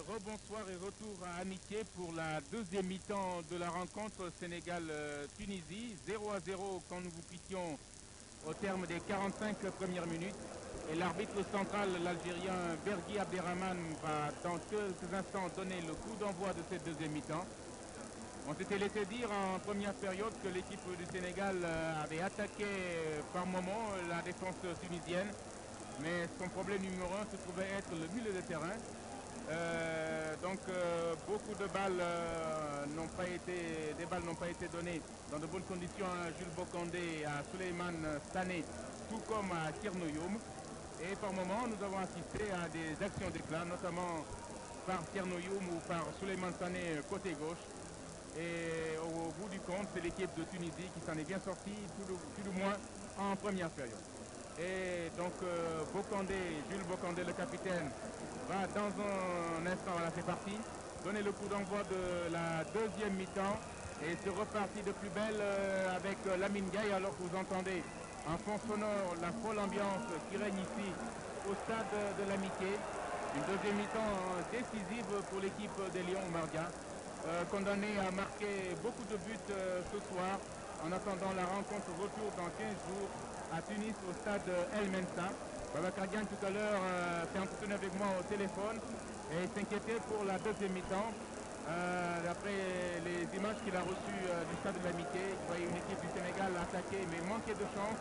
rebonsoir et retour à Amitié pour la deuxième mi-temps de la rencontre Sénégal-Tunisie. 0-0 quand nous vous quittions au terme des 45 premières minutes. Et l'arbitre central, l'Algérien Bergui Abderrahmane, va dans quelques instants donner le coup d'envoi de cette deuxième mi-temps. On s'était laissé dire en première période que l'équipe du Sénégal avait attaqué par moment la défense tunisienne. Mais son problème numéro un se trouvait être le milieu de terrain. Beaucoup de balles n'ont pas été données dans de bonnes conditions à Jules Bokandé, à Souleymane Sané, tout comme à Thierno Youm. Et par moments, nous avons assisté à des actions d'éclat, notamment par Thierno Youm ou par Souleymane Sané côté gauche. Et au bout du compte, c'est l'équipe de Tunisie qui s'en est bien sortie, tout du moins en première période. Et donc Jules Bokandé, le capitaine, va dans un instant, voilà, c'est parti, donner le coup d'envoi de la deuxième mi-temps. Et c'est reparti de plus belle avec Lamine Gaye, alors que vous entendez en fond sonore la folle ambiance qui règne ici au stade de l'Amitié. Une deuxième mi-temps décisive pour l'équipe des Lions Mardia, condamnée à marquer beaucoup de buts ce soir, en attendant la rencontre retour dans 15 jours à Tunis au stade El Mensa. Babacar Diagne tout à l'heure s'est entretenu avec moi au téléphone et s'inquiétait pour la deuxième mi-temps. D'après les images qu'il a reçues du stade de l'Amitié, il voyait une équipe du Sénégal attaquer mais manquer de chance.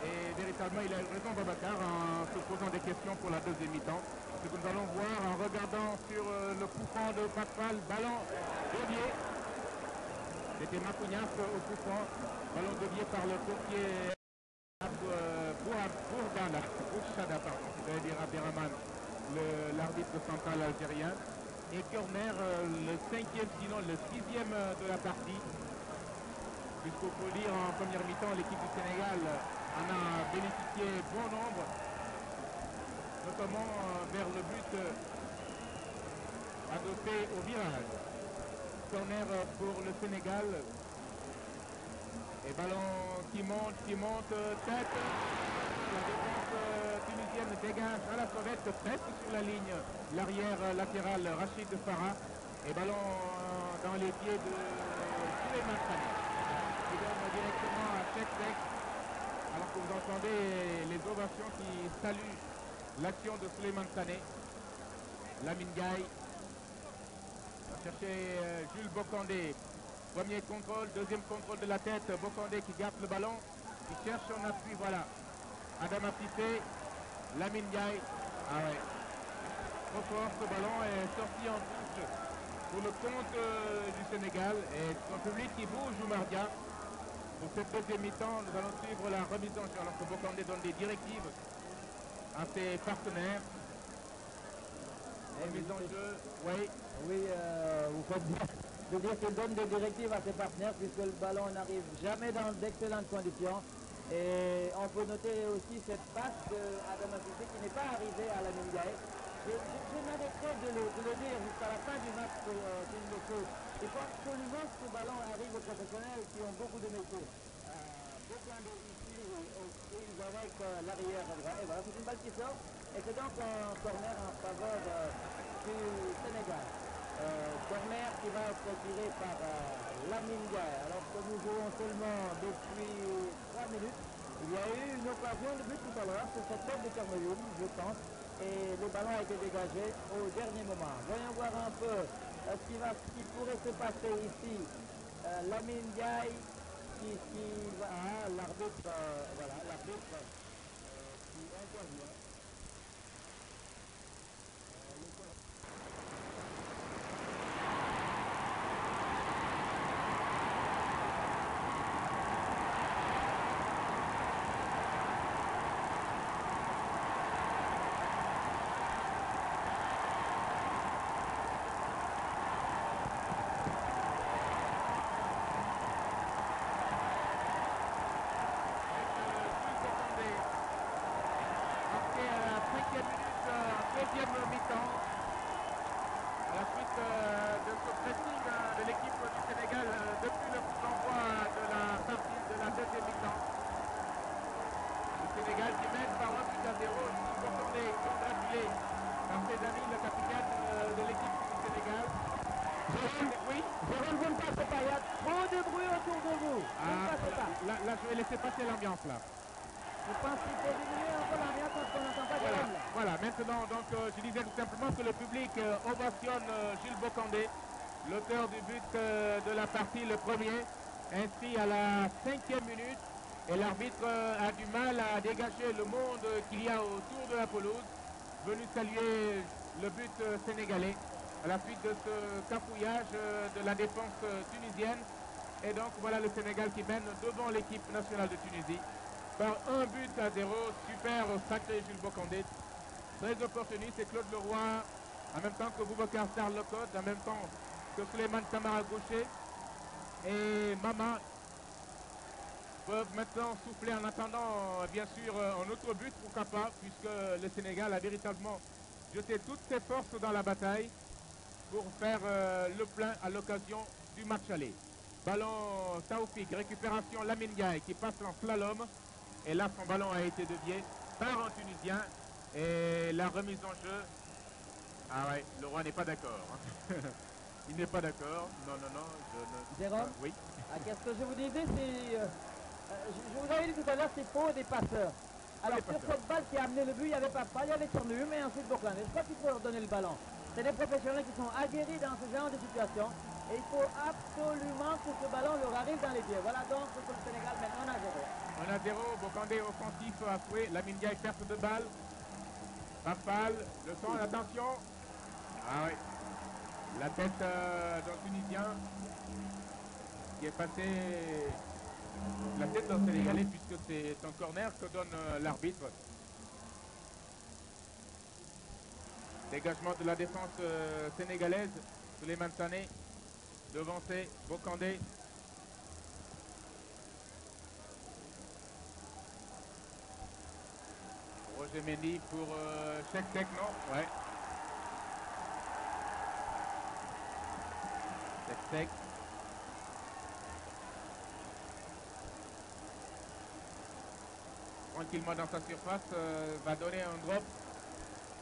Et véritablement, il a eu raison, Babacar, en se posant des questions pour la deuxième mi-temps. Ce que nous allons voir en regardant sur le coup franc de Pascal, ballon dévié. C'était Macougnas au coup franc, ballon dévié par le courtier Bourchada, c'est-à-dire Abderrahmane, l'arbitre central algérien. Et corner, le cinquième, sinon le sixième de la partie. Puisqu'il faut dire, en première mi-temps, l'équipe du Sénégal en a bénéficié bon nombre, notamment vers le but adossé au virage. Corner pour le Sénégal. Et ballon qui monte, tête. La défense tunisienne dégage à la sauvette, presque sur la ligne. L'arrière latéral Rachid Farah. Et ballon dans les pieds de Souleymane Sané, qui donne directement à Cheikh. Alors que vous entendez les ovations qui saluent l'action de Souleymane Sané. Lamine Gaye va chercher Jules Bokandé. Premier contrôle, deuxième contrôle de la tête. Bokandé qui garde le ballon, qui cherche son appui, voilà. Adama Cissé, Lamine Gaye. Ah ouais. Trop fort, ce ballon est sorti en touche pour le compte du Sénégal. Et son public qui bouge, Mardia. Pour cette deuxième mi-temps, nous allons suivre la remise en jeu alors que Bokandé donne des directives à ses partenaires. Remise en jeu, oui. Oui, vous faites bien de dire qu'il donne des directives à ses partenaires puisque le ballon n'arrive jamais dans d'excellentes conditions. Et on peut noter aussi cette passe d'Adama Cissé qui n'est pas arrivée à la Gaye. Je m'arrêterai de le dire jusqu'à la fin du match pour Timbuktu. Il faut absolument que ce ballon arrive aux professionnels qui ont beaucoup de métiers. Beaucoup ici, ils avec l'arrière droit. Et voilà, c'est une balle qui sort. Et c'est donc un corner en faveur du Sénégal. Corner qui va être tiré par Lamine Gaye. Alors que nous jouons seulement depuis 3 minutes. Il y a eu une occasion de but tout à l'heure sur cette tête de Carmelium, je pense. Et le ballon a été dégagé au dernier moment. Voyons voir un peu ce qui pourrait se passer ici. Lamine Gaye qui va... l'arbitre, voilà, l'arbitre qui intervient. ne passez pas, il y a trop de bruit autour de vous. Ne passez pas. Là, je vais laisser passer l'ambiance là. Je pense qu'il faut diminuer un peu l'ambiance parce qu'on n'entend pas Jérôme là. Voilà, maintenant, donc, je disais tout simplement que le public ovationne Jules Bocandé, l'auteur du but de la partie, le premier, inscrit à la 5e minute. Et l'arbitre a du mal à dégager le monde qu'il y a autour de la pelouse, venu saluer le but sénégalais à la suite de ce cafouillage de la défense tunisienne. Et donc voilà le Sénégal qui mène devant l'équipe nationale de Tunisie par 1-0. Super sacré Jules Bocandé. Très opportuniste, c'est Claude Leroy, en même temps que Boubacar Sarr Locotte, en même temps que Souleymane Camara gaucher. Et Mama peuvent maintenant souffler en attendant, bien sûr, un autre but, pourquoi pas, puisque le Sénégal a véritablement jeté toutes ses forces dans la bataille pour faire le plein à l'occasion du match aller. Ballon Taoufik, récupération Lamine Ndiaye qui passe en slalom. Et là, son ballon a été dévié par un Tunisien. Et la remise en jeu. Ah ouais, le roi n'est pas d'accord. Il n'est pas d'accord. Non, non, non. Jérôme, oui. Qu'est-ce que je vous disais, c'est... je vous avais dit tout à l'heure, c'est faux des passeurs. Alors, sur cette balle qui a amené le but, il n'y avait pas de balle, il y avait Tchernouyou, mais ensuite Bocandé. Je crois qu'il faut leur donner le ballon. C'est des professionnels qui sont aguerris dans ce genre de situation. Et il faut absolument que ce ballon leur arrive dans les pieds. Voilà donc ce que le Sénégal mène 1-0. 1-0, Bocandé offensif à souhait. Lamine Ndiaye perte de balle. Rafale, le son, attention. Ah oui. La tête d'un Tunisien qui est passé la tête d'un Sénégalais puisque c'est un corner que donne l'arbitre. Dégagement de la défense sénégalaise. Souleymane Sané devancé, Bocandé. Roger Mendy pour Cheikh, non? Ouais. Cheikh. Tranquillement dans sa surface, va donner un drop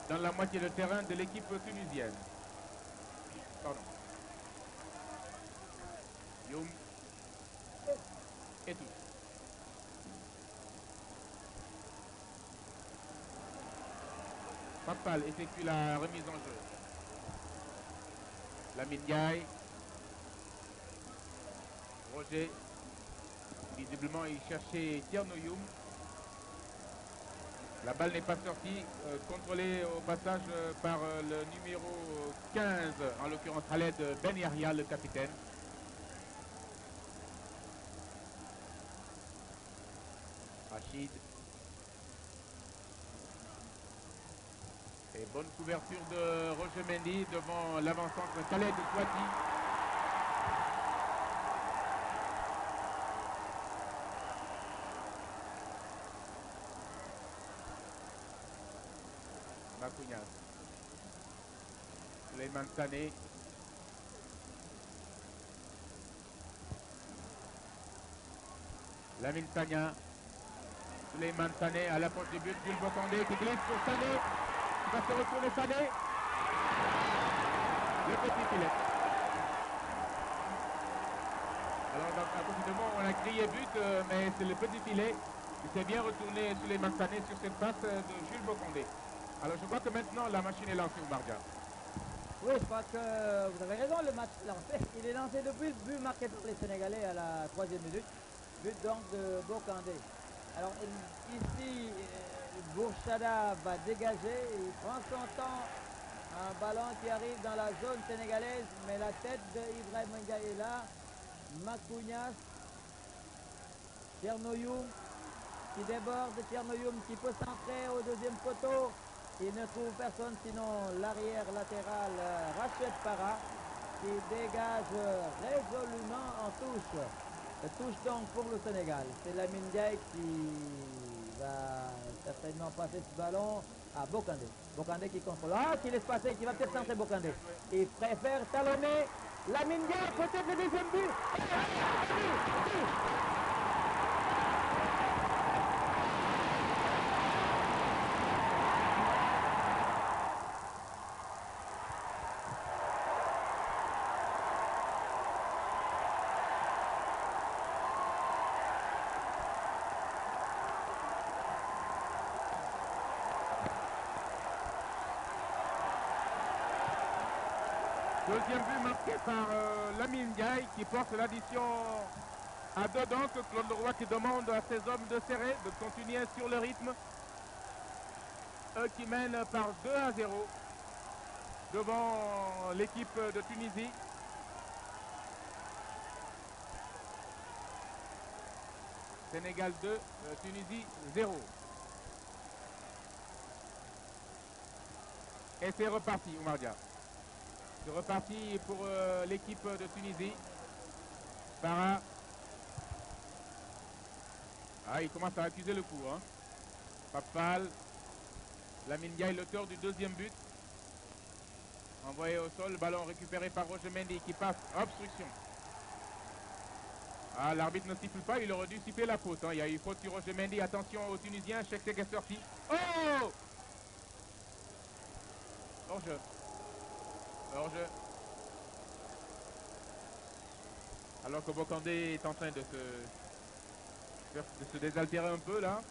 dans la moitié de terrain de l'équipe tunisienne. Pardon. Youm. Et tout. Papal effectue la remise en jeu. Lamine Ndiaye. Roger. Visiblement, il cherchait Tchernouyou. La balle n'est pas sortie, contrôlée au passage par le numéro 15, en l'occurrence Khaled Ben Yahya, le capitaine. Rachid. Et bonne couverture de Roger Mendy devant l'avant-centre Khaled Touati. Makounias. Souleymane Sané. Lamine Sagna. Souleymane Sané à l'approche du but. Jules Bocandé qui glisse pour Sané. Il va se retourner Sané. Le petit filet. Alors donc, à côté de moi, on a crié but, mais c'est le petit filet qui s'est bien retourné Souleymane Sané sur cette passe de Jules Bocandé. Alors je crois que maintenant la machine est lancée au Mardia. Oui, je crois que vous avez raison, le match est lancé. Il est lancé depuis le but marqué par les Sénégalais à la 3e minute. But donc de Bocandé. Alors ici, Bourchada va dégager, il prend son temps. Un ballon qui arrive dans la zone sénégalaise, mais la tête d'Ibrahim Ndiaye est là. Makounias, Tchernouyou qui déborde, Tchernouyou qui peut centrer au 2e poteau. Il ne trouve personne sinon l'arrière latéral Rached Para qui dégage résolument en touche. Touche donc pour le Sénégal. C'est Lamine Ndiaye qui va certainement passer ce ballon à Bocandé. Bocandé qui contrôle. Ah, qui laisse passer, qui va peut-être centrer Bocandé. Il préfère talonner Lamine Ndiaye, peut-être le 2e but. Deuxième but marqué par Lamine Ndiaye qui porte l'addition à 2 donc. Claude Leroy qui demande à ses hommes de serrer, de continuer sur le rythme. Eux qui mènent par 2-0 devant l'équipe de Tunisie. Sénégal 2, Tunisie 0. Et c'est reparti, Oumar Dia. C'est reparti pour l'équipe de Tunisie. Farah. Ah, il commence à accuser le coup. Hein. Papal. Lamine Ndiaye, l'auteur du deuxième but. Envoyé au sol, ballon récupéré par Roger Mendy qui passe. Obstruction. Ah, l'arbitre ne siffle pas, il aurait dû siffler la faute. Hein. Il y a eu faute sur Roger Mendy. Attention aux Tunisiens, Cheick est sorti. Oh! Hors-jeu. Hors-jeu. Alors que Bokandé est en train de se désaltérer un peu là.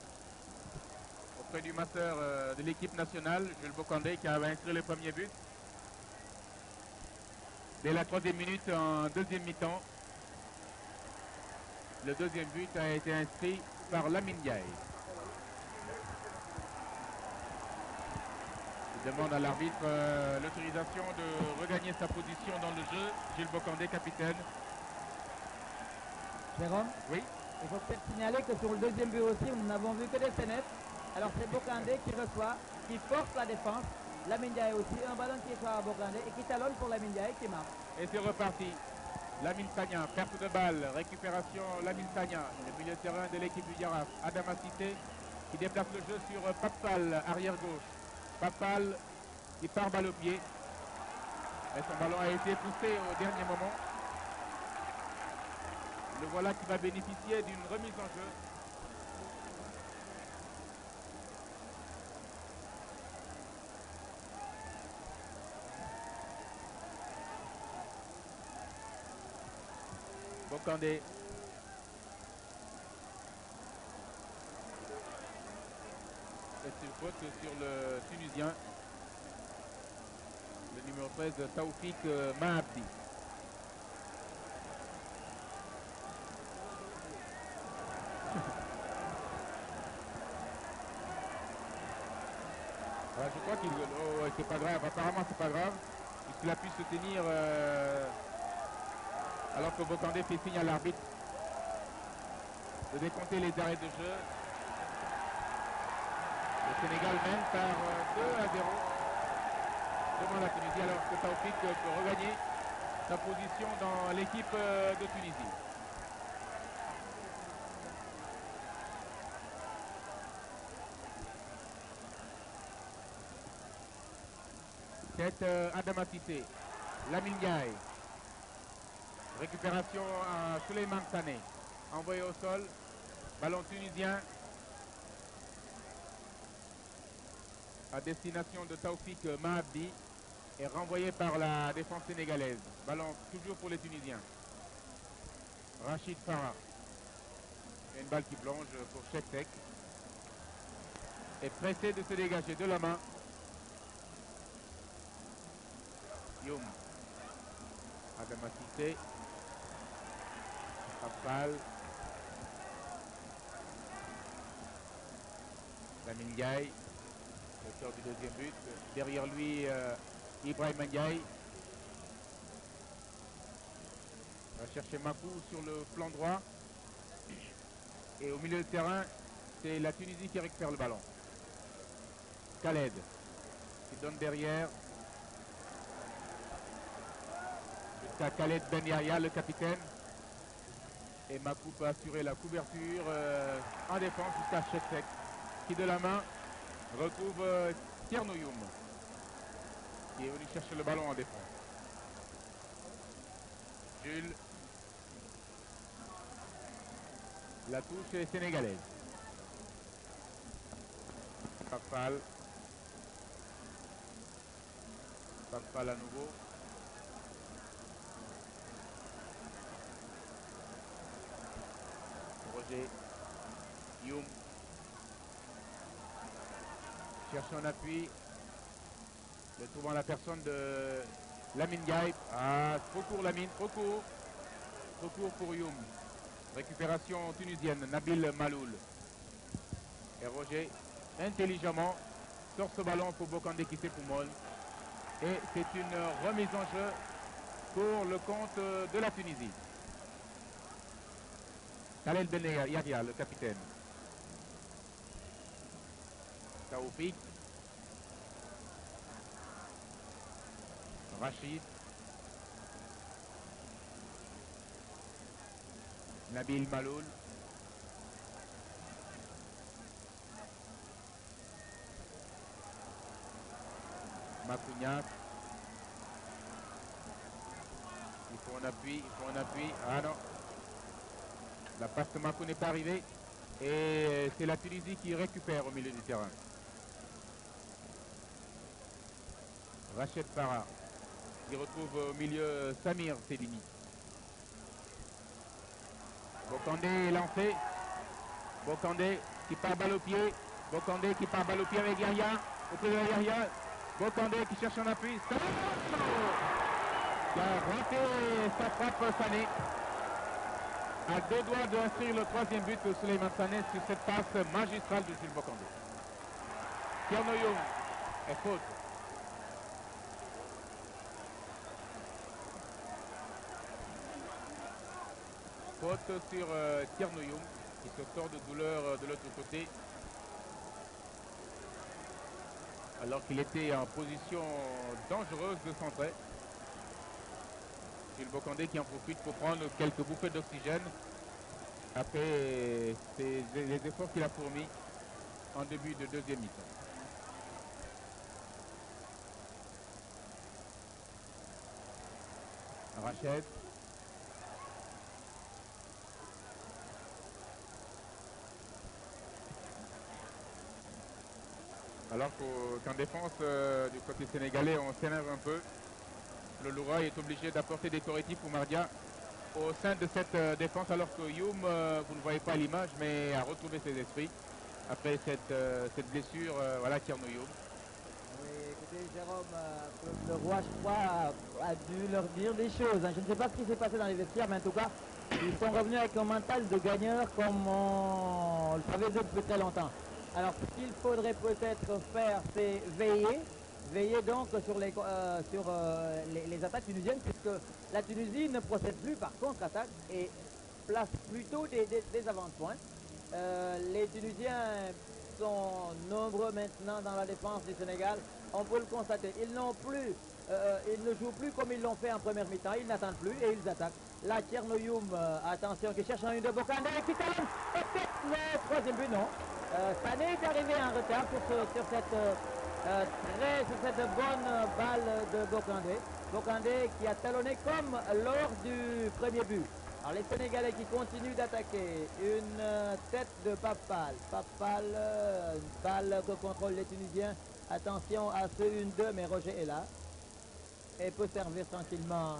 Auprès du master de l'équipe nationale, Jules Bokandé qui avait inscrit le premier but. Dès la 3e minute en deuxième mi-temps. Le deuxième but a été inscrit par Lamine Ndiaye. Il demande à l'arbitre l'autorisation de regagner sa position dans le jeu. Jules Bokandé, capitaine. Jérôme? Oui. Il faut peut-être signaler que sur le deuxième but aussi, nous n'avons vu que des fenêtres. Alors c'est Bokandé qui reçoit, qui force la défense. Lamine Ndiaye aussi, un ballon qui est à Bokandé et qui talonne pour Lamine Ndiaye qui marque. Et c'est reparti. Lamine Sagna, perte de balle, récupération Lamine Sagna, le milieu de terrain de l'équipe du Yaraf. Adama Cissé qui déplace le jeu sur Papal, arrière gauche. Papal qui part balle au pied. Et son ballon a été poussé au dernier moment. Le voilà qui va bénéficier d'une remise en jeu. Bokandé. Et c'est une faute sur le Tunisien. Le numéro 13, Taoufik Mahabdi. Voilà, je crois qu'il... Oh, ouais, c'est pas grave. Apparemment, c'est pas grave. Puisqu'il a pu se tenir... alors que Bokandé fait signe à l'arbitre de décompter les arrêts de jeu. Le Sénégal mène par 2-0 devant la Tunisie, alors que Taoufik peut regagner sa position dans l'équipe de Tunisie. C'est Adama Cissé, Lamine Ndiaye. Récupération à Souleymane Sané. Envoyé au sol. Ballon tunisien. À destination de Taoufik Mahabdi. Et renvoyé par la défense sénégalaise. Ballon toujours pour les Tunisiens. Rachid Farah. Une balle qui plonge pour Cheick. Et pressé de se dégager de la main. Youm. Adama Cissé. Papal. Lamine Ndiaye, l'auteur du deuxième but. Derrière lui, Ibrahim Ndiaye. On va chercher Makou sur le flanc droit. Et au milieu de terrain, c'est la Tunisie qui récupère le ballon. Khaled qui donne derrière. Jusqu'à Khaled Ben Yahya, le capitaine. Et Makou peut assurer la couverture en défense jusqu'à Cheick qui de la main retrouve Thierno Youm qui est venu chercher le ballon en défense. Jules. La touche est sénégalaise. Papal. Papal à nouveau. Roger. Youm. Cherche un appui. Le trouvant la personne de Lamine Gaï. Ah, trop court Lamine, trop court. Trop court pour Youm. Récupération tunisienne, Nabil Maloul. Et Roger, intelligemment, sort ce ballon pour Bokandé qui s'époumole. Et c'est une remise en jeu pour le compte de la Tunisie. Khalel Ben Yahya, le capitaine. Taoufik. Rachid. Nabil Maloul. Makounias. Il faut un appui, il faut un appui. Ah non. La passe de Makou n'est pas arrivée. Et c'est la Tunisie qui récupère au milieu du terrain. Rached Farah. Il retrouve au milieu Samir Sedimi. Bokandé est lancé. Bokandé qui part balle au pied. Bokandé qui part balle au pied avec Yahya. Auprès de Yahya. Bokandé qui cherche un appui. Sané qui a raté sa frappe Sané. À deux doigts d'inscrire le troisième but de Souleymane Sané sur cette passe magistrale de Jules Bokandé. Thierno Youm est faute. Faute sur Thierno Youm qui se sort de douleur de l'autre côté. Alors qu'il était en position dangereuse de centrer. Jules Bokandé qui en profite pour prendre quelques bouffées d'oxygène après les efforts qu'il a fournis en début de deuxième mi-temps. Rached. Alors qu'en défense du côté sénégalais, on s'énerve un peu. Le Loura est obligé d'apporter des correctifs pour Mardia au sein de cette défense, alors que Youm, vous ne voyez pas l'image, mais a retrouvé ses esprits après cette blessure. Voilà, Thierno Youm. Oui, écoutez, Jérôme, le roi, je crois, a dû leur dire des choses. Je ne sais pas ce qui s'est passé dans les vestiaires, mais en tout cas, ils sont revenus avec un mental de gagneur comme on le savait depuis très longtemps. Alors, ce qu'il faudrait peut-être faire, c'est veiller donc sur les attaques tunisiennes, puisque la Tunisie ne procède plus par contre-attaque et place plutôt des avant-points. Les Tunisiens sont nombreux maintenant dans la défense du Sénégal. On peut le constater. Ils ne jouent plus comme ils l'ont fait en première mi-temps. Ils n'attendent plus et ils attaquent. Là, Thierno Youm, attention, qui cherche un une de Bokandé, qui talonne. Et peut-être le troisième but, non. Sané est arrivé en retard sur cette bonne balle de Bokandé. Bokandé qui a talonné comme lors du premier but. Alors les Sénégalais qui continuent d'attaquer, une tête de Papal. Papal, balle que contrôlent les Tunisiens. Attention à ce 1-2, mais Roger est là. Et peut servir tranquillement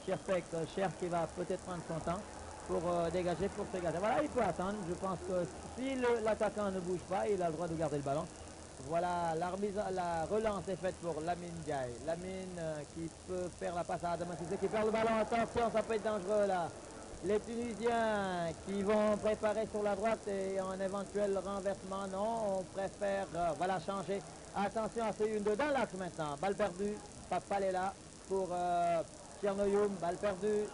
Cherpek, Cher qui va peut-être prendre son temps pour dégager, pour se garder. Voilà, il peut attendre. Je pense que si l'attaquant ne bouge pas, il a le droit de garder le ballon. Voilà, la relance est faite pour Lamine Gaye. Lamine qui peut faire la passe à Adama Cissé qui perd le ballon. Attention, ça peut être dangereux là. Les Tunisiens qui vont préparer sur la droite et un éventuel renversement, non, on préfère voilà, changer. Attention à ce 1-2 dans l'axe maintenant. Balle perdue, Papal est là pour Thierno Youm, balle perdue.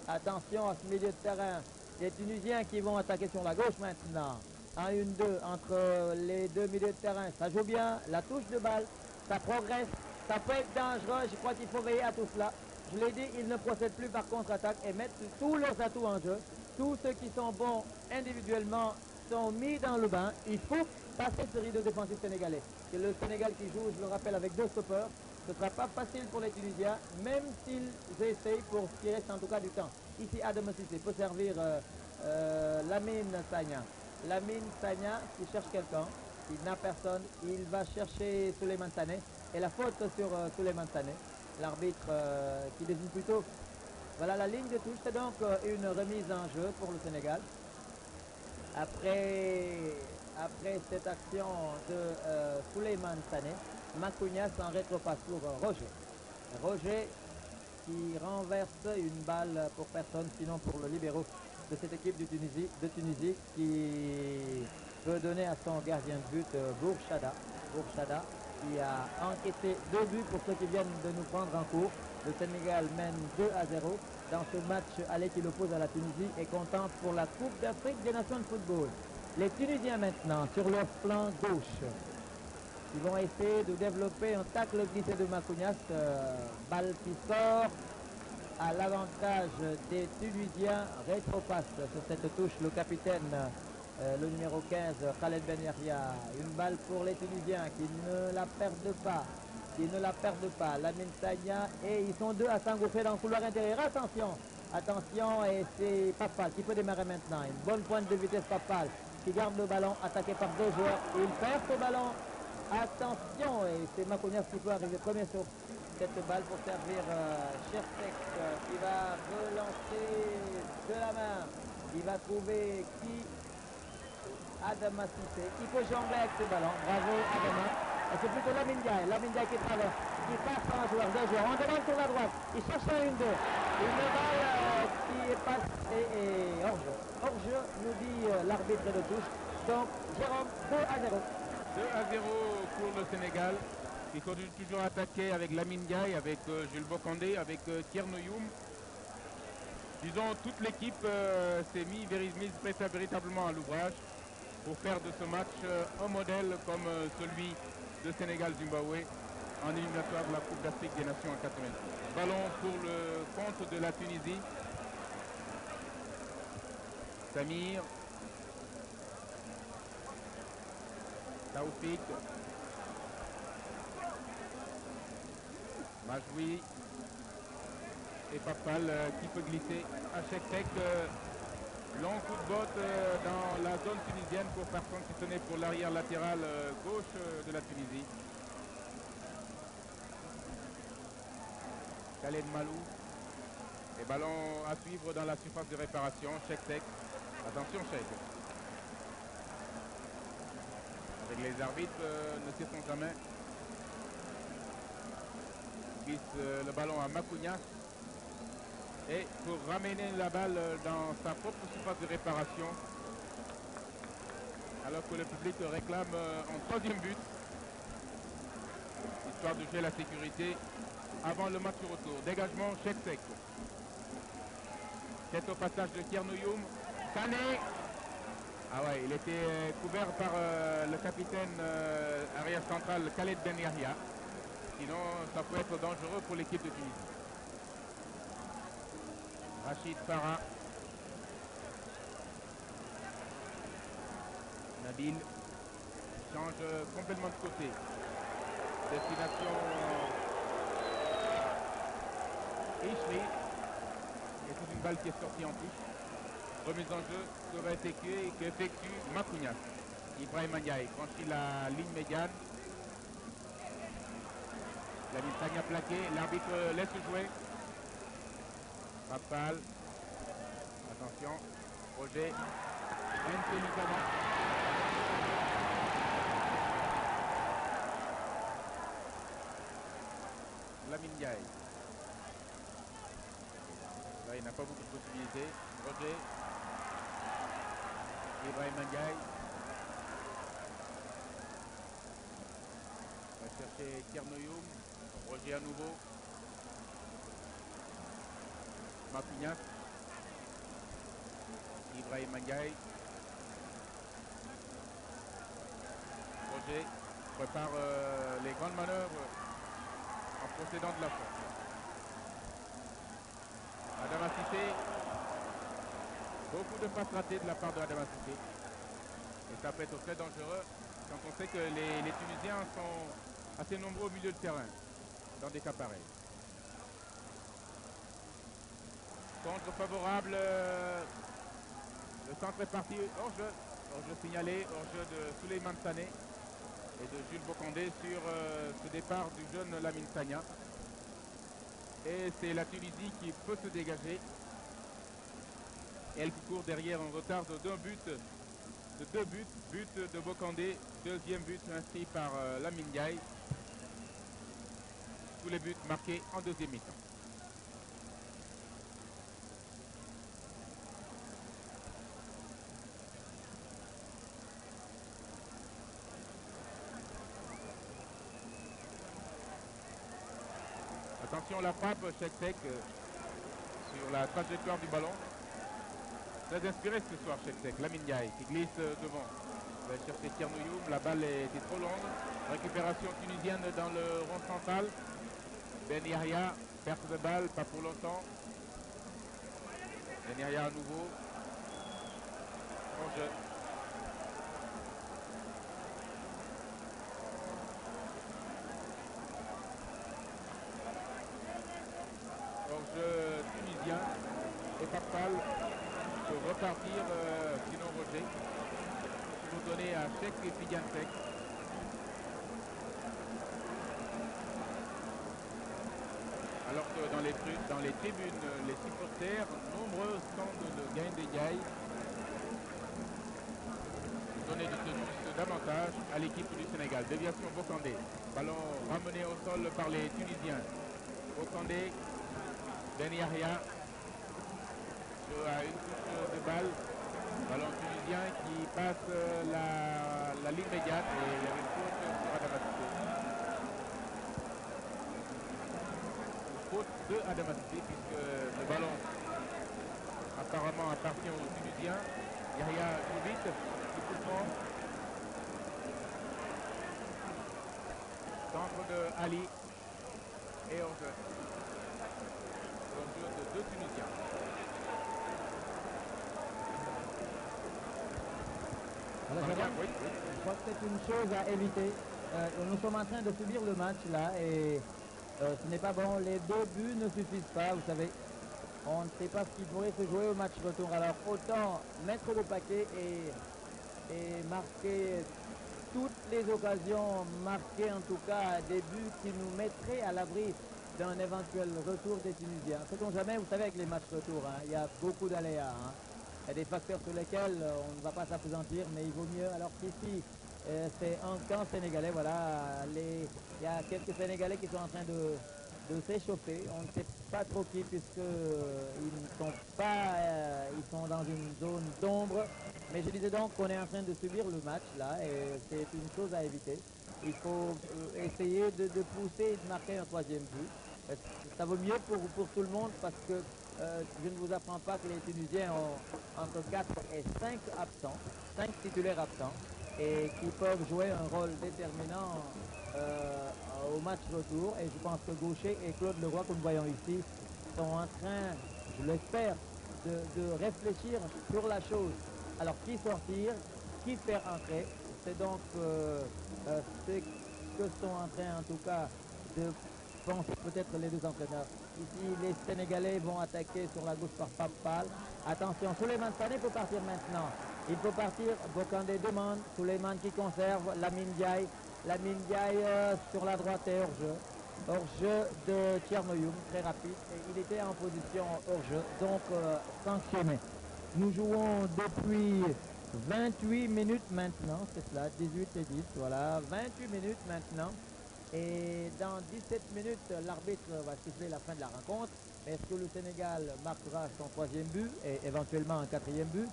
Attention à ce milieu de terrain. Les Tunisiens qui vont attaquer sur la gauche maintenant. 1-1-2 entre les deux milieux de terrain. Ça joue bien, la touche de balle, ça progresse, ça peut être dangereux. Je crois qu'il faut veiller à tout cela. Je l'ai dit, ils ne procèdent plus par contre-attaque et mettent tous leurs atouts en jeu. Tous ceux qui sont bons individuellement sont mis dans le bain. Il faut passer ce rideau défensif sénégalais. C'est le Sénégal qui joue, je le rappelle, avec deux stoppeurs. Ce ne sera pas facile pour les Tunisiens, même s'ils essayent pour ce qui reste en tout cas du temps. Ici, Adama Cissé peut servir Lamine Sagna. Lamine Sagna qui cherche quelqu'un, il n'a personne, il va chercher Souleymane Sané. Et la faute sur Souleymane Sané. L'arbitre qui désigne plutôt voilà la ligne de touche. C'est donc une remise en jeu pour le Sénégal. Après cette action de Souleymane Sané, Makounias en rétropasse pour Roger. Roger qui renverse une balle pour personne, sinon pour le libéro de cette équipe de Tunisie qui peut donner à son gardien de but Bourchada, qui a encaissé 2 buts pour ceux qui viennent de nous prendre en cours. Le Sénégal mène 2-0 dans ce match aller qui l'oppose à la Tunisie et contente pour la Coupe d'Afrique des Nations de football. Les Tunisiens maintenant sur leur flanc gauche. Ils vont essayer de développer un tacle glissé de Macounas, balle qui sort à l'avantage des Tunisiens. Rétropasse sur cette touche le capitaine, le numéro 15, Khaled Ben Yahia. Une balle pour les Tunisiens qui ne la perdent pas. Lamine Sagna, et ils sont 2 à s'engouffrer dans le couloir intérieur. Attention, et c'est Papal qui peut démarrer maintenant. Une bonne pointe de vitesse Papal qui garde le ballon, attaqué par 2 joueurs. Il perd ce ballon. Attention, et c'est Macounas qui peut arriver premier sur cette balle pour servir Chertek qui va relancer de la main. Il va trouver qui? Adama Cissé. Il peut jongler avec ce ballon. Bravo Adama. Et c'est plutôt Lamine Ndiaye qui traverse, qui passe par un joueur, 2 joueurs. On demande sur la droite. Il cherche un 1-2. Une balle qui est passée et hors-jeu. Hors-jeu, nous dit l'arbitre de touche. Donc, Jérôme, 2-0. 2-0 pour le Sénégal, qui continue toujours attaquer avec Lamine Ndiaye, avec Jules Bocandé, avec Thierno Youm. Disons, toute l'équipe s'est mise véritablement à l'ouvrage pour faire de ce match un modèle comme celui de Sénégal-Zimbabwe en éliminatoire de la Coupe d'Afrique des Nations en 86. Ballon pour le compte de la Tunisie. Samir. Taoufik. Majoui. Et Papal qui peut glisser à Chertek. Long coup de botte dans la zone tunisienne pour personne qui tenait pour l'arrière latéral gauche de la Tunisie. Khaled Malou. Et ballon à suivre dans la surface de réparation. Chertek. Attention Cheikh. Avec les arbitres, ne sait-on jamais. Glisse le ballon à Macounas. Et pour ramener la balle dans sa propre surface de réparation, alors que le public réclame un 3e but, histoire de jouer la sécurité avant le match retour. Dégagement, Chertek. C'est au passage de Thierno Youm. Sané. Ah ouais, il était couvert par le capitaine arrière central Khaled Ben Yahia. Sinon, ça peut être dangereux pour l'équipe de Tunisie. Rachid Farah. Nabil change complètement de côté. Destination Ishri. Et c'est une balle qui est sortie en touche. Remise en jeu serait effectuée et qu'effectue Macounas. Ibrahim Ndiaye franchit la ligne médiane. La Mistagne a plaqué, l'arbitre laisse jouer. Papal. Attention. Roger. Intelligemment. Lamine Ndiaye. Là, il n'a pas beaucoup de possibilités. Roger. Ibrahim Ndiaye. On va chercher Thierno Youm. Roger à nouveau. Macounas. Ibrahim Ndiaye. Roger prépare les grandes manœuvres en procédant de la force. Adama Cissé. Beaucoup de passes ratées de la part de Adama Cissé. Et ça peut être très dangereux quand on sait que les Tunisiens sont assez nombreux au milieu de terrain dans des cas pareils. Contre favorable, le centre est parti hors-jeu. Hors-jeu signalé, hors-jeu de Souleymane Sané et de Jules Bocandé sur ce départ du jeune Lamine Sagna. Et c'est la Tunisie qui peut se dégager. Elle qui court derrière un retard de 2 buts. But de Bocandé, 2e but inscrit par Lamine Ndiaye. Tous les buts marqués en 2e mi-temps. Attention la frappe, Cheick sur la trajectoire du ballon. Très inspiré ce soir, Cheick. Lamine Ndiaye qui glisse devant. Il va chercher Thierno Youm, la balle était trop longue. Récupération tunisienne dans le rond central. Ben Yahya, perte de balle, pas pour longtemps. Ben Yahya à nouveau. En jeu. Hors-jeu tunisien. Et Papal peut repartir, sinon Roger. Pour donner à Cheick et Fidiansek. Alors que dans les tribunes, les supporters, nombreux scandent de Gaïn Ndiaye. Donner du tenus davantage à l'équipe du Sénégal. Déviation Bokandé. Ballon ramené au sol par les Tunisiens. Bokandé, Ben Yahya. À une touche de balle. Ballon tunisien qui passe la ligne médiane et il y avait une faute sur Adamassé. Faute de Adamassé puisque le ballon apparemment appartient aux Tunisiens. Yahya joue vite, du coup franc. Centre de Ali et hors-jeu. Hors-jeu de deux Tunisiens. Alors, je crois que c'est une chose à éviter. Nous sommes en train de subir le match là et ce n'est pas bon. Les 2 buts ne suffisent pas, vous savez. On ne sait pas ce qui pourrait se jouer au match retour. Alors autant mettre le paquet et marquer toutes les occasions, marquer en tout cas des buts qui nous mettraient à l'abri d'un éventuel retour des Tunisiens. Sait-on jamais, vous savez, avec les matchs retour, hein, il y a beaucoup d'aléas. Hein. Il y a des facteurs sur lesquels on ne va pas s'appesantir, mais il vaut mieux. Alors qu'ici, c'est un camp sénégalais, voilà. Il y a quelques Sénégalais qui sont en train de s'échauffer. On ne sait pas trop qui, puisqu'ils ne sont pas, ils sont dans une zone d'ombre. Mais je disais donc qu'on est en train de subir le match, là, et c'est une chose à éviter. Il faut essayer de pousser et de marquer un 3e but. Ça vaut mieux pour tout le monde parce que je ne vous apprends pas que les Tunisiens ont entre 4 et 5 absents, 5 titulaires absents, et qui peuvent jouer un rôle déterminant au match retour. Et je pense que Gaucher et Claude Leroy, que nous voyons ici, sont en train, je l'espère, de réfléchir sur la chose. Alors, qui sortir, qui faire entrer, c'est donc ce que sont en train, en tout cas, de penser peut-être les deux entraîneurs. Ici, les Sénégalais vont attaquer sur la gauche par Papal. Attention, Souleymane Sané peut partir maintenant. Il peut partir, Bokandé demande, Souleymane qui conserve, Lamine Ndiaye. Lamine Ndiaye sur la droite est hors-jeu. Hors-jeu de Thierno Youm, très rapide. Et il était en position hors-jeu, donc sanctionné. Nous jouons depuis 28 minutes maintenant, c'est cela, 18 et 10, voilà, 28 minutes maintenant. Et dans 17 minutes, l'arbitre va siffler la fin de la rencontre. Est-ce que le Sénégal marquera son 3e but et éventuellement un 4e but?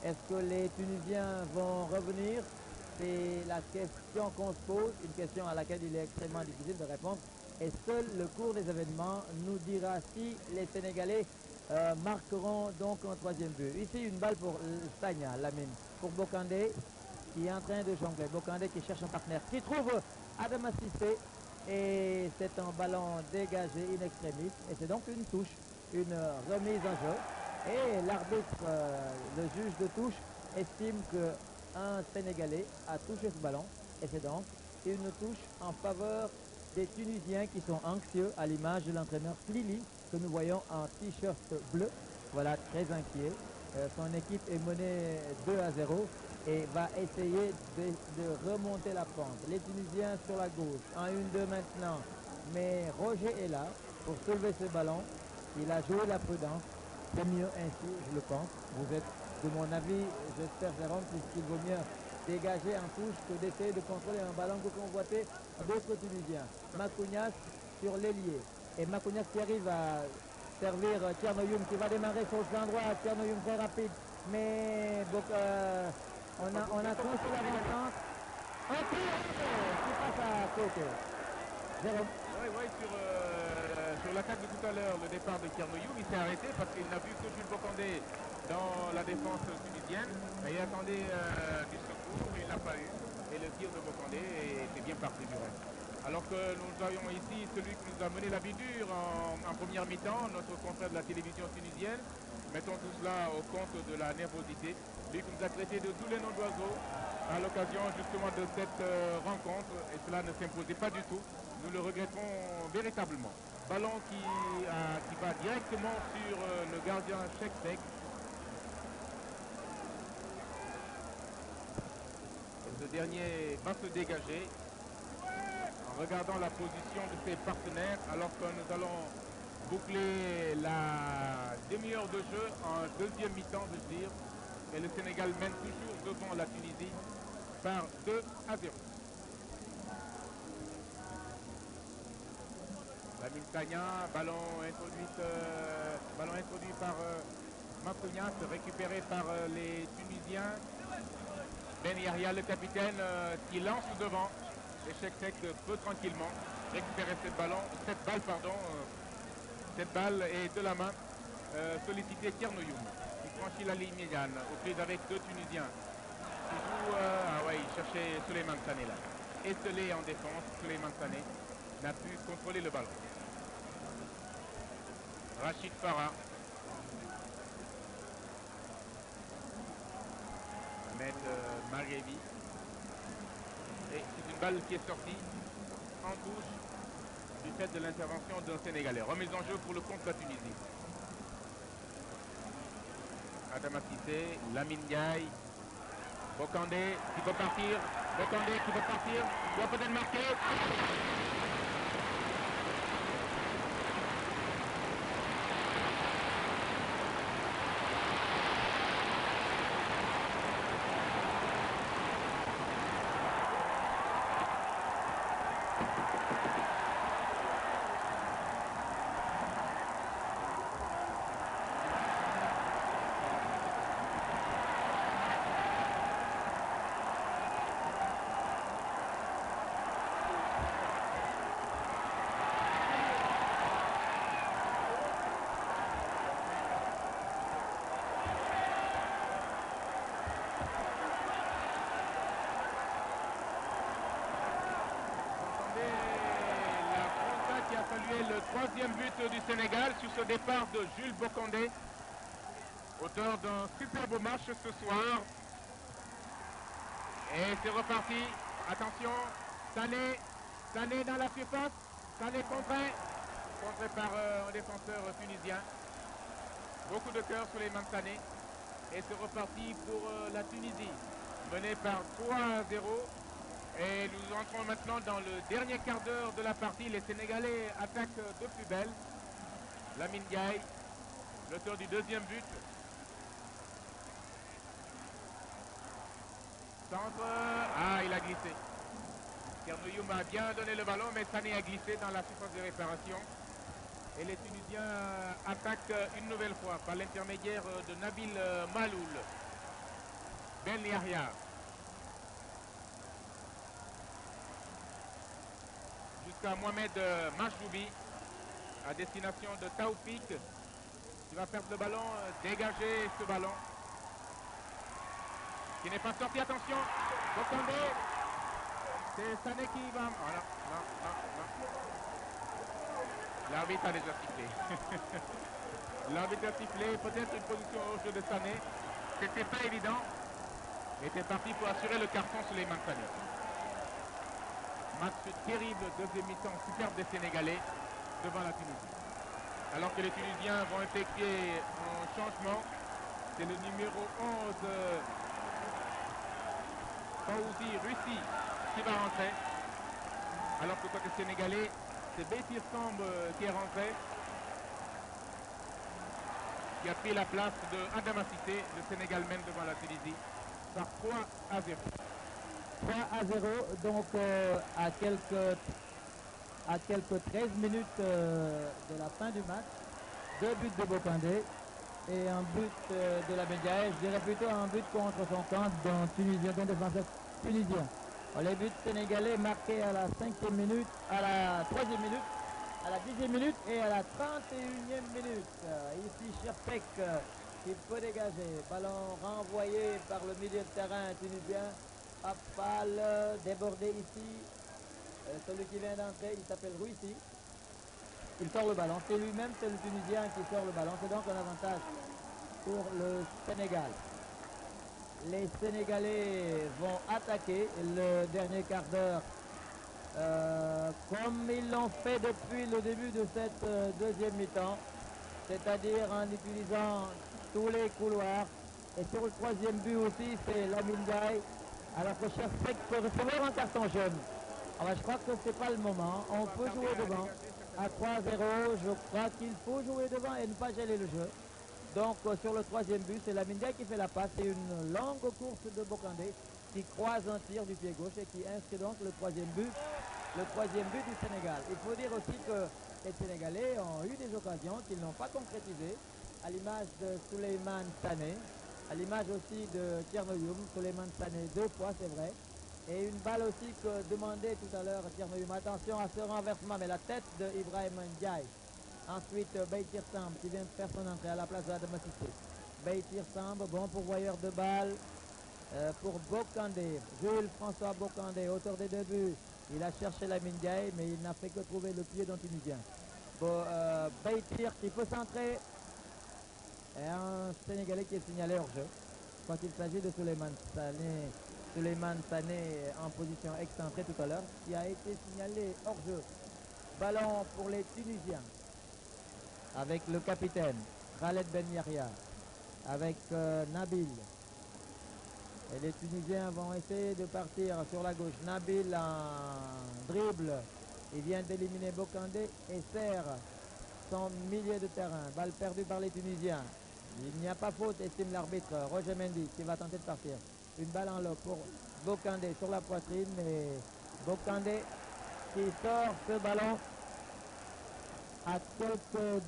Est-ce que les Tunisiens vont revenir? C'est la question qu'on se pose, une question à laquelle il est extrêmement difficile de répondre. Et seul le cours des événements nous dira si les Sénégalais marqueront donc un 3e but. Ici, une balle pour Sagna, Lamine, pour Bokandé, qui est en train de jongler. Bokandé qui cherche un partenaire, qui trouve Adama Cissé, et c'est un ballon dégagé in extremis, et c'est donc une touche, une remise en jeu. Et l'arbitre, le juge de touche, estime qu'un Sénégalais a touché ce ballon, et c'est donc une touche en faveur des Tunisiens qui sont anxieux, à l'image de l'entraîneur Lili, que nous voyons en t-shirt bleu, voilà, très inquiet. Son équipe est menée 2-0 et va essayer de remonter la pente. Les Tunisiens sur la gauche, en 1-2 maintenant, mais Roger est là pour soulever ce ballon. Il a joué la prudence, c'est mieux ainsi, je le pense. Vous êtes de mon avis, j'espère, Jérôme, puisqu'il vaut mieux dégager en touche que d'essayer de contrôler un ballon que convoiter d'autres Tunisiens. Makounias sur l'ailier, et Makounias qui arrive à servir Thierno Youm qui va démarrer sur le flanc droit. Thierno Youm très rapide, mais on a conçu l'avant-centre. Un tir qui passe à côté. Jérôme. Oui, sur sur l'attaque de tout à l'heure, le départ de Kernoyoum, il s'est arrêté parce qu'il n'a vu que Jules Bocandé dans la défense tunisienne. Et il attendait du secours, il n'a pas eu. Et le tir de Bocandé était bien parti du reste. Alors que nous avions ici celui qui nous a mené la vie dure en première mi-temps, notre confrère de la télévision tunisienne. Mettons tout cela au compte de la nervosité. Lui qui nous a traité de tous les noms d'oiseaux à l'occasion justement de cette rencontre. Et cela ne s'imposait pas du tout. Nous le regrettons véritablement. Ballon qui va directement sur le gardien Cheikh. Ce dernier va se dégager en regardant la position de ses partenaires alors que nous allons boucler la demi-heure de jeu en deuxième mi-temps, je veux dire. Et le Sénégal mène toujours devant la Tunisie par 2-0. Lamine Sagna, ballon introduit par Makounias, récupéré par les Tunisiens. Ben Yahya, le capitaine, qui lance devant. Et Cheikh peut tranquillement récupérer cette balle et de la main solliciter Kernoyoum, qui franchit la ligne médiane aux prises avec deux Tunisiens. Qui joue, il cherchait Souleymane Sané là. Esselé en défense, Souleymane Sané n'a pu contrôler le ballon. Rachid Farah. Ahmed Maghrebi. Et c'est une balle qui est sortie en touche du fait de l'intervention d'un Sénégalais. Remise en jeu pour le compte de la Tunisie. Adama Cissé, Lamine Ndiaye, Bocandé qui peut partir, doit peut-être marquer. Le troisième but du Sénégal sur ce départ de Jules Bocandé, auteur d'un superbe match ce soir. Et c'est reparti. Attention, Sané dans la surface. Sané contré par un défenseur tunisien. Beaucoup de cœur sur les mains de Sané. Et c'est reparti pour la Tunisie, menée par 3-0. Et nous entrons maintenant dans le dernier quart d'heure de la partie. Les Sénégalais attaquent de plus belle. Lamine Ndiaye, l'auteur du deuxième but. Centre. Ah, il a glissé. Kernoyoum a bien donné le ballon, mais Sané a glissé dans la surface de réparation. Et les Tunisiens attaquent une nouvelle fois par l'intermédiaire de Nabil Maloul. Ben Yahya. Jusqu'à Mohamed Majoubi, à destination de Taoufik, qui va perdre le ballon, dégager ce ballon, qui n'est pas sorti, attention, Bocandé, c'est Sané qui va... Voilà, non. L'arbitre a déjà sifflé. L'arbitre a sifflé, peut-être une position au jeu de Sané, c'était pas évident, il était parti pour assurer le carton sur les mains de Sané. Match terrible, deuxième mi-temps superbe des Sénégalais devant la Tunisie. Alors que les Tunisiens vont effectuer un changement, c'est le numéro 11, Fawzi Russi, qui va rentrer. Alors que côté sénégalais, c'est Bétir Samb qui est rentré, qui a pris la place de Adama Cissé. Le Sénégal mène devant la Tunisie par 3-0. 3-0, donc à quelques 13 minutes de la fin du match. 2 buts de Bocandé et un but de la Ndiaye, je dirais plutôt un but contre son camp d'un Tunisien, d'un défenseur tunisien. Les buts sénégalais marqués à la 5e minute, à la 3e minute, à la 10e minute et à la 31e minute. Ici Cherpek qui peut dégager. Ballon renvoyé par le milieu de terrain tunisien. Afal débordé ici. Celui qui vient d'entrer, il s'appelle Rouissi. Il sort le ballon. C'est lui-même, c'est le Tunisien qui sort le ballon. C'est donc un avantage pour le Sénégal. Les Sénégalais vont attaquer le dernier quart d'heure comme ils l'ont fait depuis le début de cette deuxième mi-temps, c'est-à-dire en utilisant tous les couloirs. Et sur le troisième but aussi, c'est Lamine Ndiaye, alors que Cherpek peut recevoir un carton jaune. Alors, je crois que ce n'est pas le moment. On peut jouer devant. À 3-0, je crois qu'il faut jouer devant et ne pas geler le jeu. Donc sur le troisième but, c'est Lamine Ndiaye qui fait la passe. C'est une longue course de Bokandé qui croise un tir du pied gauche et qui inscrit donc le troisième but du Sénégal. Il faut dire aussi que les Sénégalais ont eu des occasions qu'ils n'ont pas concrétisées, à l'image de Souleymane Sané, à l'image aussi de Tchernoyoum. Souleymane Sané 2 fois, c'est vrai. Et une balle aussi que demandait tout à l'heure Tchernoyoum. Attention à ce renversement, mais la tête de Ibrahim Ndiaye. Ensuite, Beitir Samb qui vient de faire son entrée à la place de Adama Cissé. Beitir Samb, bon pourvoyeur de balles pour Bokandé. Jules François Bokandé, auteur des deux buts. Il a cherché Lamine Ndiaye, mais il n'a fait que trouver le pied d'un Tunisien. Bon, Beitir qui peut centrer. Et un Sénégalais qui est signalé hors jeu. Quand il s'agit de Souleymane Sané en position excentrée tout à l'heure, qui a été signalé hors jeu. Ballon pour les Tunisiens, avec le capitaine Khaled Ben Yahya, avec Nabil. Et les Tunisiens vont essayer de partir sur la gauche. Nabil en dribble. Il vient d'éliminer Bokandé et serre son milieu de terrain. Balle perdue par les Tunisiens. Il n'y a pas faute, estime l'arbitre Roger Mendy qui va tenter de partir. Une balle en lob pour Bokandé sur la poitrine. Et Bokandé qui sort ce ballon à quelques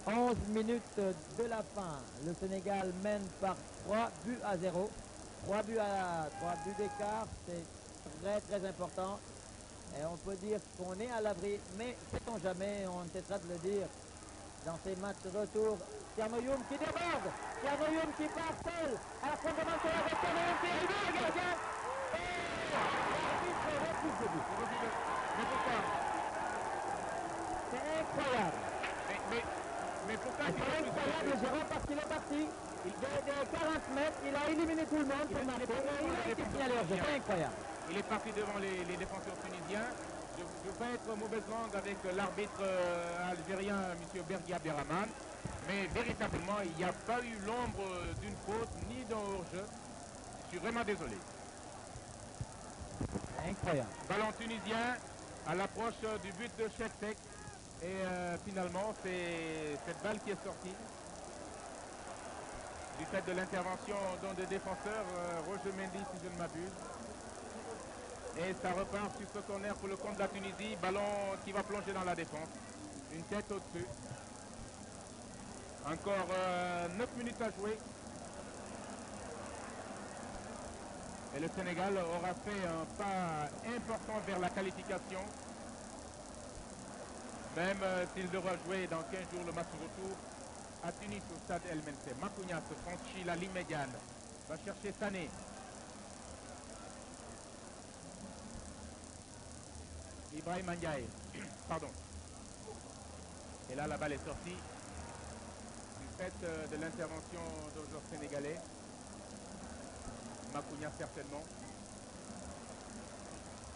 11 minutes de la fin. Le Sénégal mène par 3-0. 3 buts d'écart, c'est très très important. Et on peut dire qu'on est à l'abri, mais sait-on jamais, on cessera de le dire dans ces matchs de retour. Tchernoyoum qui déborde, Tchernoyoum qui part seul, alors qu'on demande sur la voie, Tchernoyoum qui est arrivé, le gardien. Et l'arbitre refuse le but. Mais pourquoi? C'est incroyable. Mais pourquoi C'est incroyable, Jérôme, parce qu'il est parti. De 40 mètres, il a éliminé tout le monde pour marquer. Et il a été signalé hors jeu. C'est incroyable. Il est parti devant les défenseurs tunisiens. Je ne veux pas être mauvaise langue avec l'arbitre algérien, M. Bergia Beraman. Mais véritablement, il n'y a pas eu l'ombre d'une faute ni d'un hors-jeu. Je suis vraiment désolé. Incroyable. Ballon tunisien à l'approche du but de Cherpek. Et finalement, c'est cette balle qui est sortie du fait de l'intervention d'un des défenseurs, Roger Mendy, si je ne m'abuse. Et ça repart sur ce corner pour le compte de la Tunisie. Ballon qui va plonger dans la défense. Une tête au-dessus. Encore 9 minutes à jouer. Et le Sénégal aura fait un pas important vers la qualification. Même s'il devra jouer dans 15 jours le match retour à Tunis au stade El Menseh. Makounias franchit la ligne médiane. Va chercher Sané. Ibrahim Ndiaye. Pardon. Et là, la balle est sortie du fait de l'intervention d'un joueur sénégalais. Makounias certainement.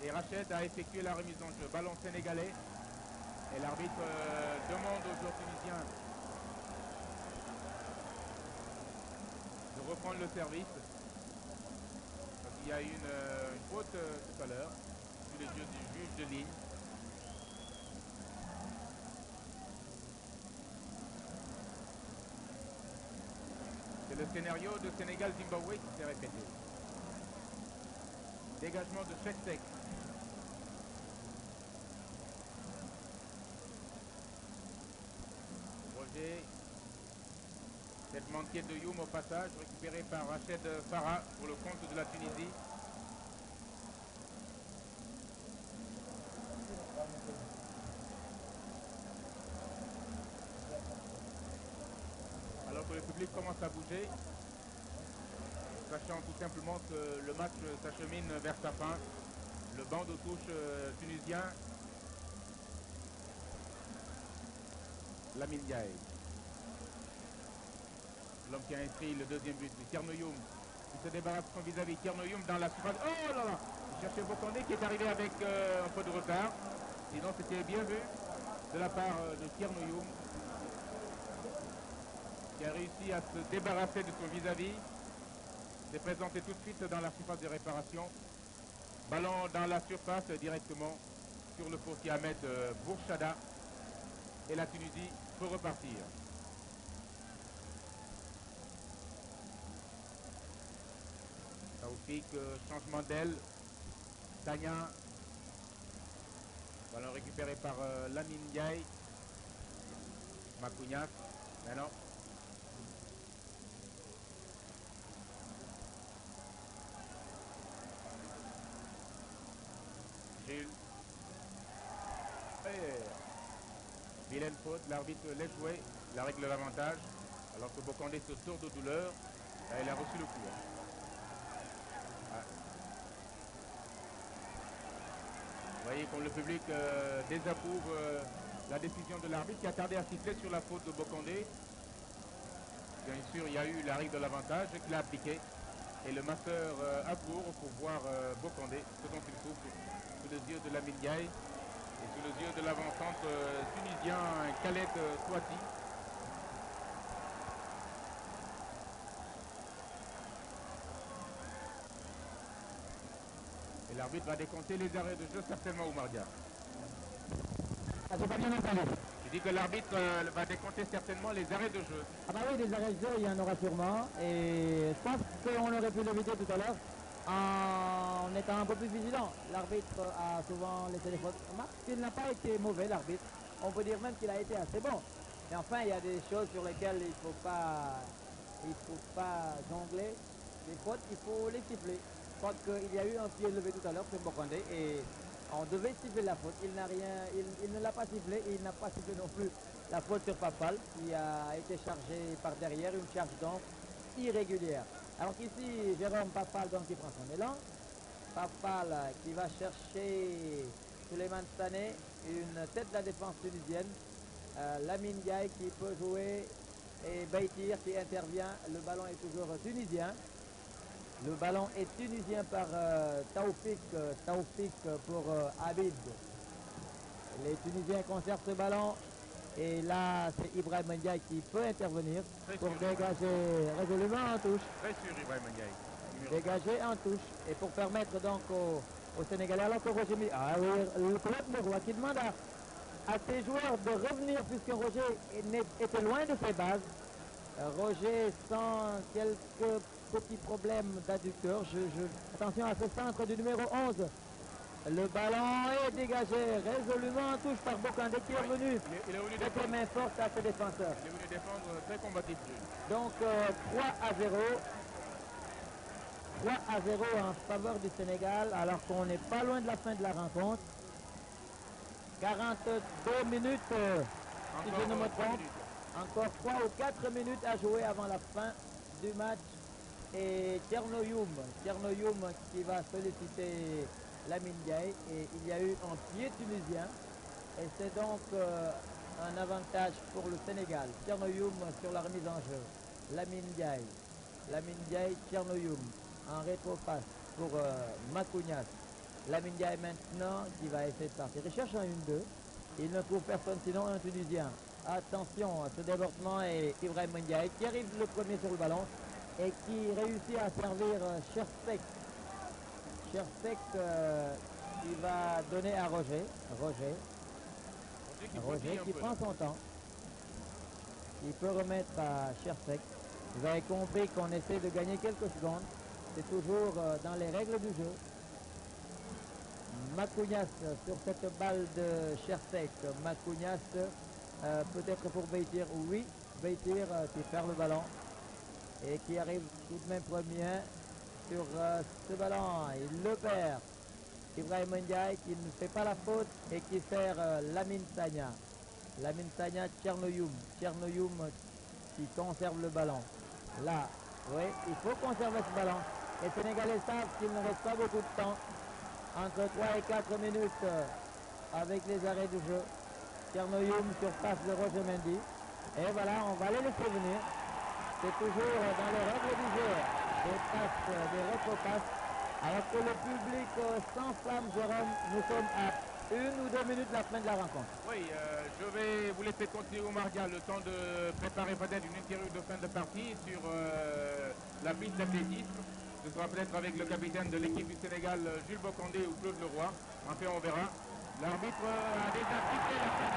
Et Rached a effectué la remise en jeu. Ballon sénégalais. Et l'arbitre demande aux joueurs tunisiens de reprendre le service. Parce qu'il y a eu une faute tout à l'heure sur les yeux du juge de ligne. C'est le scénario de Sénégal-Zimbabwe qui s'est répété. Dégagement de Cherpek. Roger. Cette manquée de Youm au passage, récupérée par Rached Farah pour le compte de la Tunisie. public commence à bouger, sachant tout simplement que le match s'achemine vers sa fin. Le banc de touche tunisien, Lamine Ndiaye. L'homme qui a inscrit le deuxième but, Thierno Youm, qui se débarrasse de son vis-à-vis. Thierno Youm dans la surface. Oh là là! Il cherchait Bokandé qui est arrivé avec un peu de retard. Sinon, c'était bien vu de la part de Thierno Youm, qui a réussi à se débarrasser de son vis-à-vis. S'est présenté tout de suite dans la surface de réparation. Ballon dans la surface directement sur le postier Ahmed Bourchada. Et la Tunisie peut repartir. Taoufik, changement d'aile. Tania. Ballon récupéré par Lamine Ndiaye. Makounias. Mais non. Gilles. Vilaine faute, l'arbitre laisse jouer, la règle de l'avantage, alors que Bokandé se sort de douleur. Là, il a reçu le coup. Ah. Vous voyez comme le public désapprouve la décision de l'arbitre qui a tardé à siffler sur la faute de Bokandé. Bien sûr, il y a eu la règle de l'avantage qu'il a appliquée. Et le masseur accourt pour voir Bokandé, ce dont il souffre, sous les yeux de Lamine Ndiaye. Et sous les yeux de l'avancante tunisien Khaled Touati. Et l'arbitre va décompter les arrêts de jeu certainement au Mardia. Ah, j'ai pas bien entendu. Je dis que l'arbitre va décompter certainement les arrêts de jeu. Ah bah oui, des arrêts de jeu, il y en aura sûrement. Et je pense qu'on aurait pu l'éviter tout à l'heure en étant un peu plus vigilant. L'arbitre a souvent laissé les fautes. Remarque qu'il n'a pas été mauvais, l'arbitre. On peut dire même qu'il a été assez bon. Mais enfin, il y a des choses sur lesquelles il faut pas jongler. Les fautes, il faut les siffler. Je crois qu'il y a eu un pied levé tout à l'heure sur Bokandé et on devait siffler la faute. Il n'a rien, il ne l'a pas sifflé et il n'a pas sifflé non plus la faute sur Papal qui a été chargé par derrière, une charge donc irrégulière. Alors qu'ici, Jérôme Papal donc qui prend son élan. Papal qui va chercher Souleymane Sané, une tête de la défense tunisienne. Lamine Ndiaye qui peut jouer et Beitir qui intervient. Le ballon est toujours tunisien. Le ballon est tunisien par Taoufik pour Abid. Les Tunisiens conservent ce ballon. Et là, c'est Ibrahim Ndiaye qui peut intervenir pour dégager résolument en touche. Très sûr, Ibrahim Ndiaye. Dégager en touche. Et pour permettre donc aux Sénégalais, alors que Roger... Ah oui, le club Mouroua qui demande à ses joueurs de revenir puisque Roger était loin de ses bases. Roger sans quelques petits problèmes d'adducteur. Attention à ce centre du numéro 11. Le ballon est dégagé résolument en touche par Bokandé qui est venu avec les mains fortes à ses défenseurs. Il est venu défendre très combatif. Donc 3 à 0. 3 à 0 en faveur du Sénégal alors qu'on n'est pas loin de la fin de la rencontre. 42 minutes si je ne me trompe. Encore 3 ou 4 minutes à jouer avant la fin du match. Et Thierno Youm qui va solliciter Lamine Ndiaye. Et il y a eu un pied tunisien. Et c'est donc un avantage pour le Sénégal. Thierno Youm sur la remise en jeu. Lamine Ndiaye, Thierno Youm en rétro-passe pour Makounias. Lamine Ndiaye maintenant qui va essayer de partir. Il cherche un 1-2. Il ne trouve personne sinon un Tunisien. Attention à ce débordement et Ibrahim Ndiaye qui arrive le premier sur le ballon et qui réussit à servir Chersek. Chersek qui va donner à Roger. Roger qui prend son temps. Il peut remettre à Chersek. Vous avez compris qu'on essaie de gagner quelques secondes. C'est toujours dans les règles du jeu. Makounias sur cette balle de Chersek. Makounias peut-être pour Beitir, oui. Beitir qui perd le ballon et qui arrive tout de même premier sur ce ballon. Il le perd. Ibrahim Ndiaye qui ne fait pas la faute et qui sert Lamine Sagna. Lamine Sagna, Thierno Youm qui conserve le ballon. Là, oui, il faut conserver ce ballon. Les Sénégalais savent qu'il ne reste pas beaucoup de temps. Entre 3 et 4 minutes avec les arrêts du jeu. Thierno Youm sur passe de Roger Mendy. Et voilà, on va les laisser venir. C'est toujours dans les règles du jeu. Des passes, des retropasses. Alors que le public s'enflamme, Jérôme, nous sommes à 1 ou 2 minutes de la fin de la rencontre. Oui, je vais vous laisser continuer au Marga le temps de préparer peut-être une interview de fin de partie sur la piste d'athlétisme. Ce sera peut-être avec le capitaine de l'équipe du Sénégal, Jules Bocandé ou Claude Leroy. Enfin, on verra. L'arbitre a déjà sifflé la fin.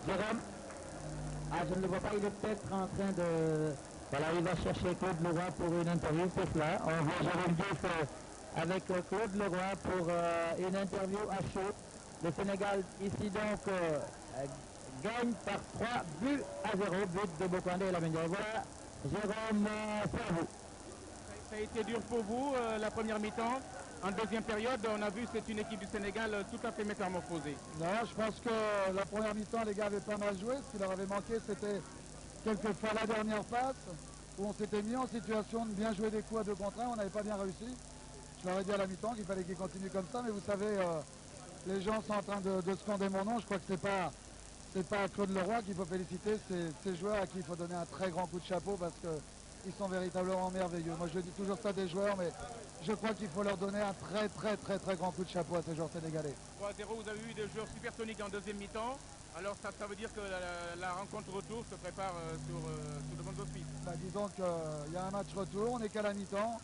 Jérôme, je ne le vois pas, il est peut-être en train de... Voilà, il va chercher Claude Leroy pour une interview, c'est cela. On voit Jérôme Diouf avec Claude Leroy pour une interview à chaud. Le Sénégal ici donc gagne par 3 buts à 0, but de Bocandé et la Mendy. Voilà, Jérôme, c'est à vous. Ça a été dur pour vous la première mi-temps. En deuxième période, on a vu que c'est une équipe du Sénégal tout à fait métamorphosée. Non, je pense que la première mi-temps, les gars avaient pas mal joué. Ce qui leur avait manqué, c'était quelquefois la dernière passe, où on s'était mis en situation de bien jouer des coups à 2 contre 1. On n'avait pas bien réussi. Je leur ai dit à la mi-temps qu'il fallait qu'ils continuent comme ça. Mais vous savez, les gens sont en train de scander mon nom. Je crois que c'est pas Claude Leroy qu'il faut féliciter. C'est ces joueurs à qui il faut donner un très grand coup de chapeau parce qu'ils sont véritablement merveilleux. Moi, je dis toujours ça des joueurs, mais je crois qu'il faut leur donner un très grand coup de chapeau à ces joueurs sénégalais. 3-0, vous avez eu des joueurs supersoniques en deuxième mi-temps. Alors ça veut dire que la rencontre retour se prépare sur de bons auspices. Disons qu'il y a un match retour, on n'est qu'à la mi-temps.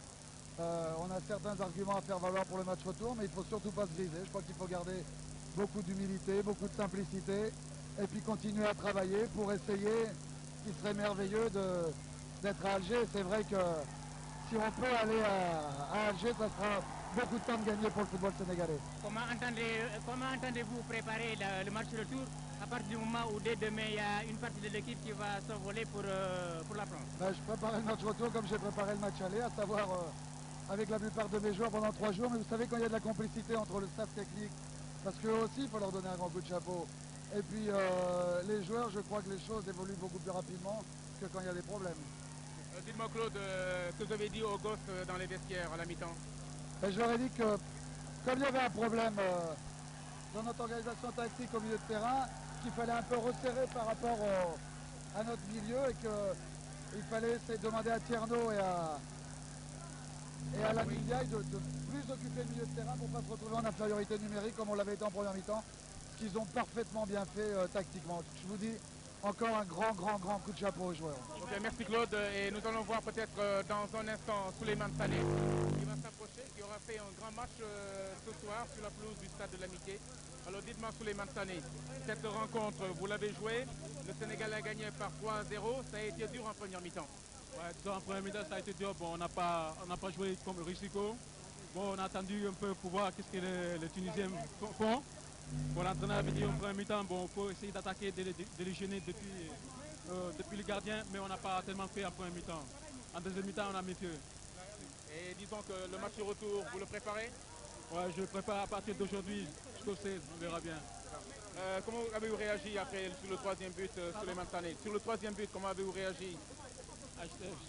On a certains arguments à faire valoir pour le match retour, mais il ne faut surtout pas se griser. Je crois qu'il faut garder beaucoup d'humilité, beaucoup de simplicité, et puis continuer à travailler pour essayer, ce qui serait merveilleux d'être à Alger. C'est vrai que si on peut aller à Alger, ça sera beaucoup de temps de gagner pour le football sénégalais. Comment entendez-vous préparer le match retour à partir du moment où dès demain il y a une partie de l'équipe qui va s'envoler pour la France? Je préparais le match retour comme j'ai préparé le match aller, à savoir avec la plupart de mes joueurs pendant 3 jours. Mais vous savez, quand il y a de la complicité entre le staff technique, parce qu'eux aussi il faut leur donner un grand coup de chapeau, et puis les joueurs, je crois que les choses évoluent beaucoup plus rapidement que quand il y a des problèmes. Dites-moi Claude, que vous avez dit aux gosses dans les vestiaires à la mi-temps? Je leur ai dit que comme il y avait un problème dans notre organisation tactique au milieu de terrain, qu'il fallait un peu resserrer par rapport à notre milieu et qu'il fallait essayer de demander à Thierno et à la Ndiaye de plus occuper le milieu de terrain pour ne pas se retrouver en infériorité numérique comme on l'avait été en première mi-temps, ce qu'ils ont parfaitement bien fait tactiquement. Je vous dis encore un grand coup de chapeau aux joueurs. Okay, merci Claude, et nous allons voir peut-être dans un instant Souleymane Sané qui va s'approcher, qui aura fait un grand match ce soir sur la pelouse du stade de l'Amitié. Alors dites-moi Souleymane Sané, cette rencontre, vous l'avez jouée, le Sénégal a gagné par 3-0, ça a été dur en première mi-temps. Ouais, disons, en première mi-temps ça a été dur, bon, on n'a pas joué comme le Rissico. Bon, on a attendu un peu pour voir qu'est-ce que les Tunisiens font. Bon, l'entraîneur avait dit en première mi-temps, bon, il faut essayer d'attaquer, de les gêner depuis le gardien, mais on n'a pas tellement fait en première mi-temps. En deuxième mi-temps, on a mieux fait. Et disons que le match retour, vous le préparez? Ouais, je le prépare à partir d'aujourd'hui jusqu'au 16, on verra bien. Comment avez-vous réagi après sur le troisième but, Souleymane Sané? Sur le troisième but, comment avez-vous réagi?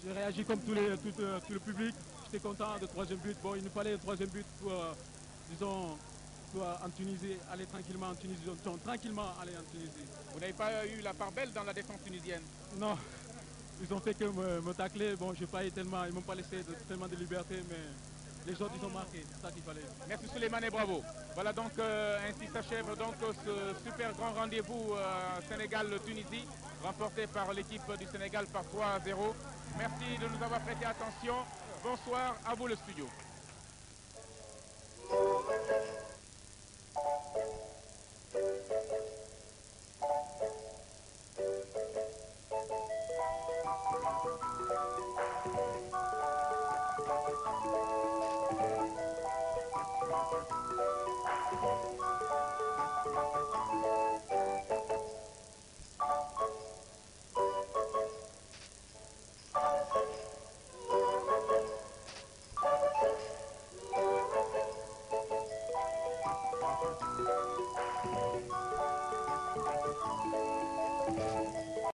J'ai réagi comme tout le public. J'étais content du troisième but. Bon, il nous fallait un troisième but pour, disons, en Tunisie, aller tranquillement en Tunisie. Tranquillement aller en Tunisie. Vous n'avez pas eu la part belle dans la défense tunisienne? Non, ils ont fait que me tacler. Bon, j'ai pas eu tellement, ils m'ont pas laissé tellement de liberté, mais les autres ils ont marqué, c'est ça qu'il fallait. Merci Souleymane et bravo. Voilà donc ainsi s'achève donc ce super grand rendez-vous Sénégal-Tunisie, remporté par l'équipe du Sénégal par 3-0. Merci de nous avoir prêté attention. Bonsoir, à vous le studio.